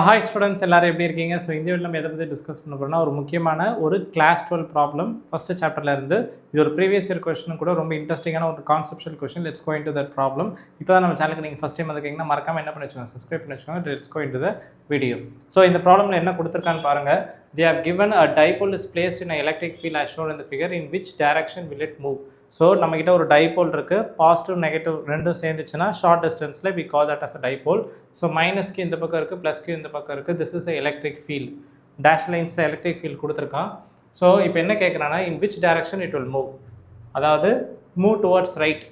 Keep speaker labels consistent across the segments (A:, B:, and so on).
A: Hi students எல்லாரும் எப்படி இருக்கீங்க? ஸோ இந்த வீடியோவில் நம்ம எதை பற்றி டிஸ்கஸ் பண்ண போகிறோம்னா ஒரு முக்கியமான ஒரு கிளாஸ் 12 ப்ராப்ளம் ஃபஸ்ட்டு சாப்டரில் இருந்து. இது ஒரு ப்ரீவியஸ் இயர் கொஸ்டின் கூட ரொம்ப இன்ட்ரெஸ்டிங்கான ஒரு conceptual question. Let's go into that problem. இப்போ தான் நம்ம சேனலுக்கு நீங்கள் ஃபஸ்ட் டைம் வந்துருக்கீங்கன்னா மறக்காம என்ன பண்ணி வச்சுக்கோங்க, சப்ஸ்கிரைப் பண்ணி வச்சுக்கோங்க. Let's go into the video. So இந்த ப்ராப்ளமில் என்ன கொடுத்துருக்கான்னு பாருங்கள். They have given a dipole is placed in an electric field as shown in the figure. In which direction will it move? So நம்மக்கிட்ட ஒரு டைபோல் இருக்குது. Positive negative ரெண்டும் சேர்ந்துச்சுன்னா short டிஸ்டன்ஸில் we call that as a dipole. So மைனஸ்க்கு இந்த பக்கம் இருக்குது, ப்ளஸ்க்கு இந்த பக்கம் இருக்குது. This is electric field. Dash லைன்ஸில் எலக்ட்ரிக் ஃபீல்ட் கொடுத்துருக்கான். ஸோ இப்போ என்ன கேட்குறான்னா, in which direction it will move, அதாவது move towards right,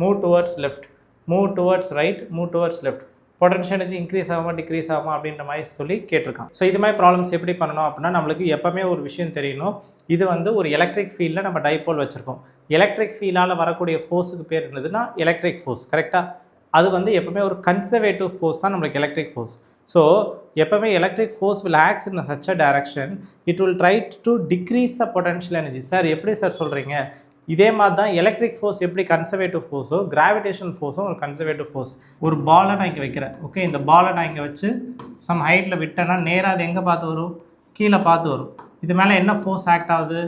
A: move towards left, move towards right, move towards left. Potential energy increase ஆகுமா டிக்ரீஸ் ஆகுமா அப்படின்ற மாதிரி சொல்லி கேட்டிருக்கான். ஸோ இது மாதிரி ப்ராப்ளம்ஸ் எப்படி பண்ணணும் அப்படின்னா, நம்மளுக்கு எப்போவுமே ஒரு விஷயம் தெரியணும். இது வந்து ஒரு எலக்ட்ரிக் ஃபீல்டில் நம்ம டைபோல் வச்சுருக்கோம். எலக்ட்ரிக் ஃபீல்டால் வரக்கூடிய ஃபோர்ஸுக்கு பேர் என்னதுன்னா எலக்ட்ரிக் ஃபோர்ஸ். கரெக்டாக? அது வந்து எப்போவுமே ஒரு கன்சர்வேட்டிவ் ஃபோர்ஸ் தான் நம்மளுக்கு எலக்ட்ரிக் ஃபோர்ஸ். ஸோ எப்போவுமே electric force will acts in such a direction it will try to decrease the potential energy. Sir எப்படி சார் சொல்கிறீங்க? இதே மாதிரி தான் எலக்ட்ரிக் ஃபோர்ஸ் எப்படி கன்சர்வேட்டிவ் ஃபோர்ஸோ கிராவிடேஷனல் ஃபோர்ஸும் ஒரு கன்சர்வேட்டிவ் ஃபோர்ஸ். ஒரு பாலை நான் இங்கே வைக்கிறேன். ஓகே, இந்த பாலை நான் இங்கே வச்சு சம் ஹைட்டில் விட்டேன்னா நேராக அது எங்கே பார்த்து வரும்? கீழே பார்த்து வரும். இது மேலே என்ன ஃபோர்ஸ் ஆக்ட் ஆகுது?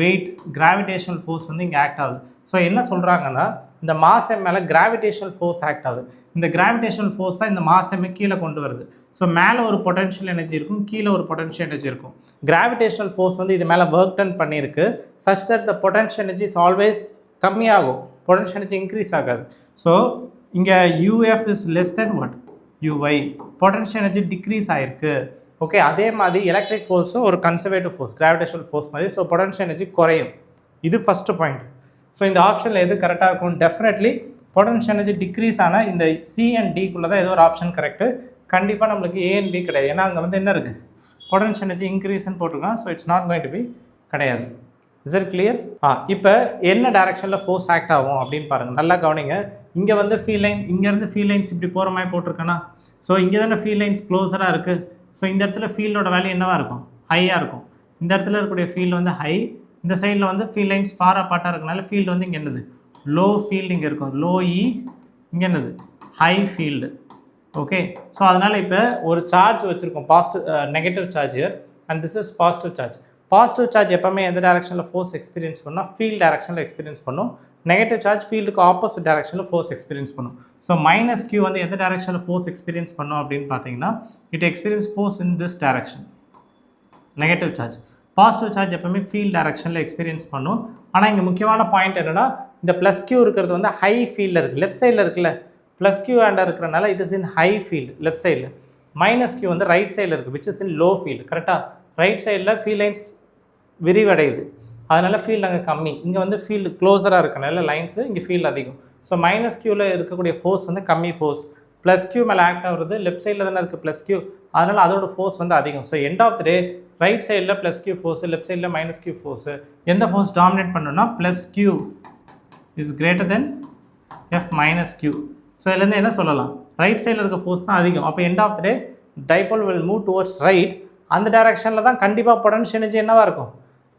A: வெயிட், கிராவிடேஷனல் ஃபோர்ஸ் வந்து இங்கே ஆக்ட் ஆகுது. ஸோ என்ன சொல்கிறாங்கன்னா, இந்த மாஸ் எம் மேலே கிராவிடேஷனல் ஃபோர்ஸ் ஆக்ட் ஆகுது. இந்த கிராவிடேஷனல் ஃபோர்ஸ் தான் இந்த மாஸ் எம்மை கீழே கொண்டு வருது. ஸோ மேலே ஒரு பொட்டன்ஷியல் எனர்ஜி இருக்கும், கீழே ஒரு பொட்டன்ஷியல் எனர்ஜி இருக்கும். கிராவிடேஷனல் ஃபோர்ஸ் வந்து இது மேலே ஒர்க் டன் பண்ணியிருக்கு. Such that the potential energy is always கம்மியாகும், பொட்டன்ஷியல் எனர்ஜி இன்க்ரீஸ் ஆகாது. ஸோ இங்கே U F is less than what? U Y. Potential energy decrease ஆகிருக்கு. ஓகே, அதே மாதிரி எலக்ட்ரிக் ஃபோர்ஸும் ஒரு கன்சர்வேட்டிவ் ஃபோர்ஸ், கிராவிடேஷனல் ஃபோர்ஸ் மாதிரி. ஸோ பொட்டன்ஷியல் எனர்ஜி குறையும். இது ஃபஸ்ட்டு பாயிண்ட். ஸோ இந்த ஆப்ஷனில் எது கரெக்டாக இருக்கும்? டெஃபினெட்லி பொட்டன்ஷியல் எனர்ஜி டிக்ரீஸ் ஆனால் இந்த சி அண்ட் டிக்குள்ளே தான் ஏதோ ஒரு ஆப்ஷன் கரெக்டு. கண்டிப்பாக நம்மளுக்கு ஏ அண்ட் பி கிடையாது. ஏன்னா அங்கே வந்து என்ன இருக்குது? பொட்டன்ஷியல் எனர்ஜி இன்க்ரீஸ்ன்னு போட்டிருக்கான். So it's not going to be கிடையாது. Is it clear? இப்போ என்ன டைரக்ஷனில் ஃபோர்ஸ் ஆக்ட் ஆகும் அப்படின்னு பாருங்கள். நல்லா கவனிங்க. இங்கே வந்து ஃபீல் லைன், இங்கேருந்து ஃபீல் லைன்ஸ் இப்படி போகிற மாதிரி போட்டிருக்கேன்னா, ஸோ இங்கே தானே ஃபீல் லைன்ஸ் க்ளோஸராக இருக்குது. ஸோ இந்த இடத்துல ஃபீல்டோட வேல்யூ என்னவாக இருக்கும்? ஹையாக இருக்கும். இந்த இடத்துல இருக்கக்கூடிய ஃபீல்டு வந்து ஹை. இந்த சைடில் வந்து ஃபீல்ட் லைன்ஸ் ஃபார் அப்பார்ட்டாக இருக்கனால ஃபீல்டு வந்து இங்கே என்னது? லோ ஃபீல்டு இங்கே இருக்கும். லோ இ, இங்கே என்னது? High field. ஓகே, ஸோ அதனால் இப்போ ஒரு சார்ஜ் வச்சுருக்கோம், negative charge and this is positive charge. Positive charge எப்போவுமே எந்த டேரக்ஷனில் ஃபோர்ஸ் எக்ஸ்பீரியன்ஸ் பண்ணால் ஃபீல்ட் டேரக்ஷனில் எக்ஸ்பீரியன்ஸ் பண்ணும். நெகட்டிவ் சார்ஜ் ஃபீல்டுக்கு ஆப்போசிட் டேரக்ஷனில் ஃபோர்ஸ் எக்ஸ்பீரியன்ஸ் பண்ணும். ஸோ மைனஸ் கியூ வந்து எந்த டேரக்ஷனில் ஃபோர்ஸ் எக்ஸ்பீரியன்ஸ் பண்ணும் அப்படின்னு பார்த்தீங்கன்னா, it experience force in this direction, negative charge. Positive charge எப்போவுமே ஃபீல்ட் டேரக்ஷனில் எக்ஸ்பீரியன்ஸ் பண்ணும். ஆனால் இங்கே முக்கியமான பாயிண்ட் என்னென்னா, இந்த ப்ளஸ் கியூ இருக்கிறது வந்து ஹை ஃபீல்டில் இருக்குது. லெஃப்ட் சைடில் இருக்குல்ல, ப்ளஸ் கியூ ஆண்டாக இருக்கிறனால it is in high field left சைடில். மைனஸ் கியூ வந்து ரைட் சைடில் இருக்குது, which is in low field. கரெக்டாக? ரைட் சைடில் ஃபீல்ட் லைன்ஸ் விரிவடையுது, அதனால் ஃபீல்டு அங்கே கம்மி. இங்கே வந்து ஃபீல்டு க்ளோஸராக இருக்கனால லைன்ஸு, இங்கே ஃபீல்டு அதிகம். ஸோ மைனஸ் கியூவில் இருக்கக்கூடிய ஃபோர்ஸ் வந்து கம்மி ஃபோர்ஸ். ப்ளஸ் கியூ மேலே ஆக்ட் ஆகுறது லெஃப்ட் சைடில் தானே இருக்குது ப்ளஸ் கியூ, அதனால் அதோட ஃபோர்ஸ் வந்து அதிகம். So end of the day right சைடில் ப்ளஸ் கியூ ஃபோர்ஸு, லெஃப்ட் சைடில் மைனஸ் கியூ ஃபோர்ஸு. எந்த ஃபோர்ஸ் டாமினேட் பண்ணணும்னா plus Q is greater than F minus Q. So இதுலேருந்து என்ன சொல்லலாம்? ரைட் சைடில் இருக்க ஃபோர்ஸ் தான் அதிகம். அப்போ end of the day dipole will move towards right. அந்த டைரக்ஷனில் தான் கண்டிப்பாக பொட்டன்ஷியல் எனர்ஜி என்னவாக இருக்கும்?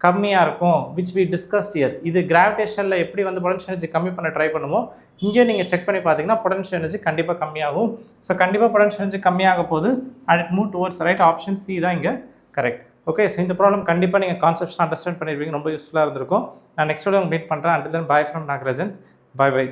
A: கம்மியாக இருக்கும், விச் வி டிஸ்கஸ்ட் இயர். இது கிராவிடேஷனில் எப்படி வந்து பொட்டன்ஷியல் எனர்ஜி கம்மி பண்ண ட்ரை பண்ணுமோ, இங்கேயும் நீங்கள் செக் பண்ணி பார்த்தீங்கன்னா பொட்டன்ஷியல் எனர்ஜி கண்டிப்பாக கம்மியாகும். ஸோ கண்டிப்பாக பொட்டன்ஷியல் எனர்ஜி கம்மியாக போது and it move towards right. Option C தான் இங்கே கரெக்ட். ஓகே, ஸோ இந்த ப்ராப்ளம் கண்டிப்பாக நீங்கள் கான்செப்ட்ஸ் அண்டர்ஸ்டாண்ட் பண்ணியிருப்பீங்க. ரொம்ப யூஸ்ஃபுல்லாக இருந்திருக்கும். நான் நெக்ஸ்ட் வீடியோ மீட் பண்ணுறேன். Until then bye from Nagarajan. Bye.